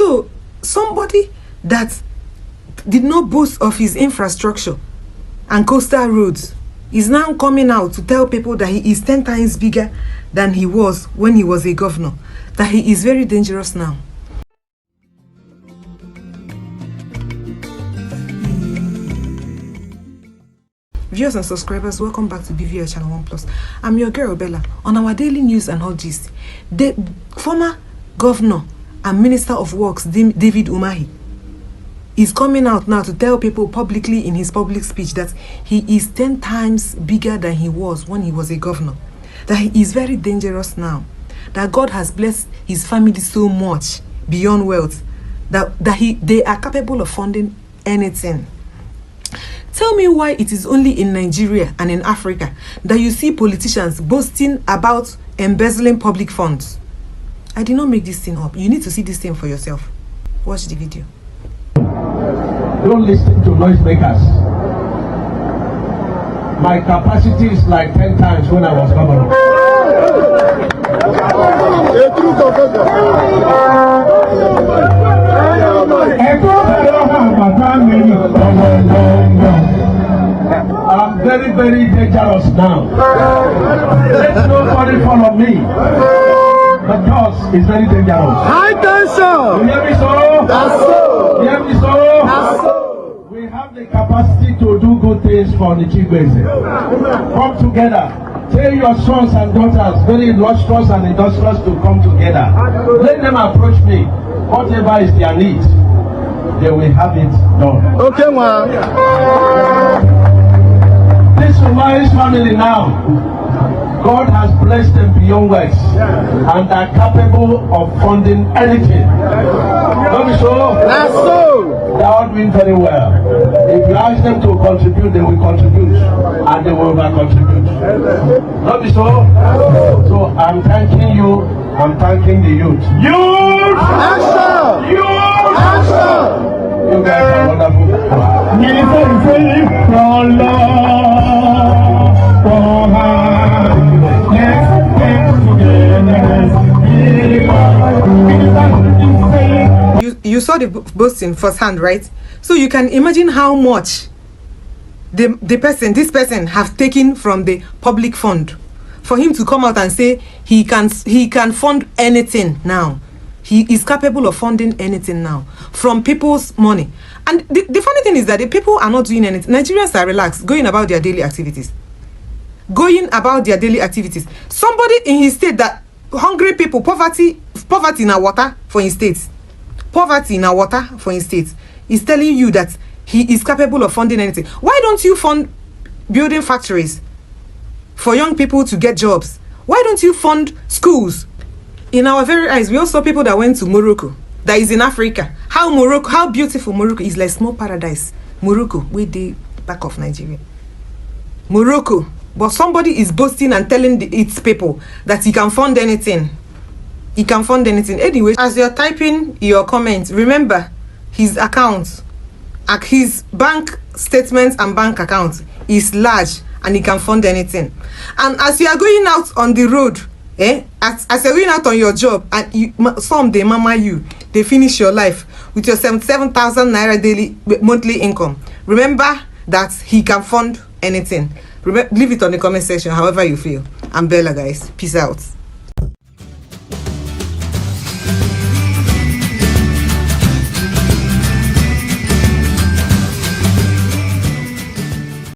So somebody that did not boast of his infrastructure and coastal roads is now coming out to tell people that he is 10 times bigger than he was when he was a governor, that he is very dangerous now. Viewers and subscribers, welcome back to BVR Channel 1 Plus. I'm your girl Bella. On our daily news and hot gist, the former governor and Minister of Works, David Umahi, is coming out now to tell people publicly in his public speech that he is 10 times bigger than he was when he was a governor. That he is very dangerous now. That God has blessed his family so much beyond wealth that they are capable of funding anything. Tell me why it is only in Nigeria and in Africa that you see politicians boasting about embezzling public funds. I did not make this thing up. You need to see this thing for yourself. Watch the video. Don't listen to noisemakers. My capacity is like 10 times when I was governor. I'm very, very dangerous now. Let nobody follow me. Because it's very dangerous. High tension! You hear me, so? That's so! You hear me, so? That's so! We have the capacity to do good things for the Nigerians. Come together. Tell your sons and daughters, very illustrious and industrious, to come together. Let them approach me. Whatever is their need, they will have it done. Okay, man. This Umahi family now, God has blessed them beyond words and are capable of funding anything. Don't be so? That's so! They are all doing very well. If you ask them to contribute, they will contribute and they will over-contribute. Don't be so? So I'm thanking you. I'm thanking the youth. Youth! Action! Youth! Action! You guys are wonderful. You saw the boasting firsthand, right? So you can imagine how much this person have taken from the public fund for him to come out and say he can fund anything now. He is capable of funding anything now from people's money. And the funny thing is that the people are not doing anything. Nigerians are relaxed, going about their daily activities. Somebody in his state that hungry people, poverty in our water for his state. Poverty in our water for his state is telling you that he is capable of funding anything. Why don't you fund building factories for young people to get jobs? Why don't you fund schools? In our very eyes, we also saw people that went to Morocco, that is in Africa. How beautiful Morocco is, like small paradise. Morocco, with the back of Nigeria. Morocco. But somebody is boasting and telling its people that he can fund anything. He can fund anything. Anyway, as you're typing your comments, remember his account, his bank statements and bank account is large and he can fund anything. And as you are going out on the road, as you're going out on your job, and they mama you, they finish your life with your 77,000 naira daily monthly income. Remember that he can fund anything. Leave it on the comment section however you feel. I'm Bella, guys. Peace out.